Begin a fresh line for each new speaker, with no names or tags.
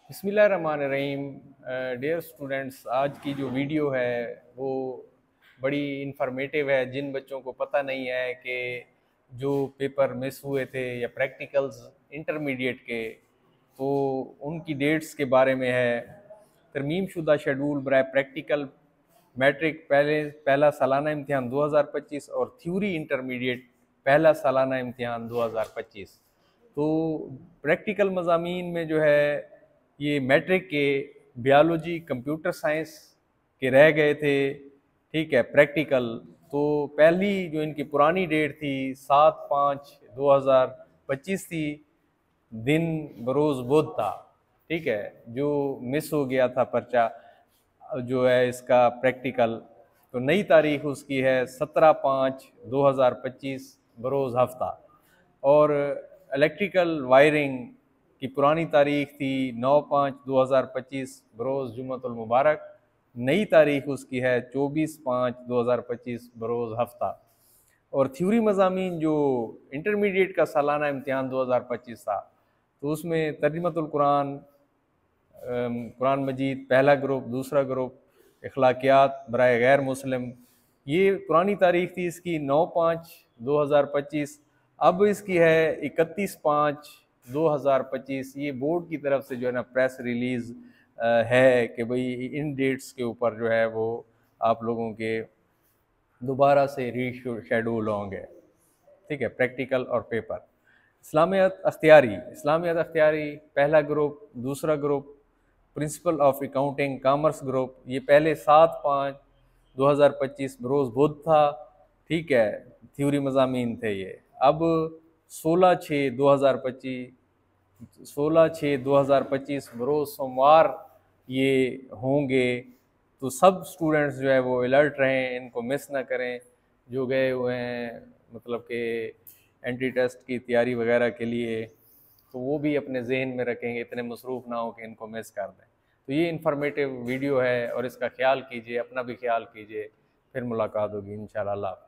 बिस्मिल्लाहिर्रहमानिर्रहीम। Dear students, आज की जो वीडियो है वो बड़ी इंफॉर्मेटिव है। जिन बच्चों को पता नहीं है कि जो पेपर मिस हुए थे या प्रैक्टिकल्स इंटरमीडिएट के, तो उनकी डेट्स के बारे में है। तरमीम शुदा शेड्यूल बराए प्रैक्टिकल मैट्रिक पहला सालाना इम्तिहान 2025 और थ्योरी इंटरमीडिएट पहला सालाना इम्तिहान 2025। तो प्रैक्टिकल मज़ामीन में जो है ये मैट्रिक के बायोलॉजी, कंप्यूटर साइंस के रह गए थे। ठीक है, प्रैक्टिकल तो पहली जो इनकी पुरानी डेट थी 7/5/2025 थी, दिन बरोज़ बुध था। ठीक है, जो मिस हो गया था पर्चा जो है इसका प्रैक्टिकल, तो नई तारीख उसकी है 17/5/2025 बरोज़ हफ्ता। और इलेक्ट्रिकल वायरिंग की पुरानी तारीख थी 9/5/2025 बरोज़ जुम्मतुल मुबारक। नई तारीख उसकी है 24/5/2025 बरोज़ हफ्ता। और थ्योरी मज़ामीन जो इंटरमीडिएट का सालाना इम्तिहान 2025 था, तो उसमें तर्जुमतुल कुरान, कुरान मजीद पहला ग्रुप, दूसरा ग्रुप, इखलाकियात बराए गैर मुस्लिम, ये पुरानी तारीख थी इसकी 9/5/2025। अब इसकी है 31/5/2025। ये बोर्ड की तरफ से जो है ना प्रेस रिलीज़ है कि भाई इन डेट्स के ऊपर जो है वो आप लोगों के दोबारा से रीशेड्यूल होंगे। ठीक है, प्रैक्टिकल और पेपर। इस्लामियत अख्तियारी पहला ग्रुप, दूसरा group, principle of accounting commerce group, ये पहले 7/5/2025 बरोज़ बुध था। ठीक है, थ्योरी मज़ामीन थे ये। अब 16/6/2025 बरोज़ सोमवार ये होंगे। तो सब स्टूडेंट्स जो है वो अलर्ट रहें, इनको मिस ना करें। जो गए हुए हैं मतलब कि एंट्री टेस्ट की तैयारी वगैरह के लिए, तो वो भी अपने जहन में रखेंगे, इतने मसरूफ़ ना हो कि इनको मिस कर दें। तो ये इन्फॉर्मेटिव वीडियो है और इसका ख्याल कीजिए, अपना भी ख्याल कीजिए। फिर मुलाकात होगी इंशाल्लाह।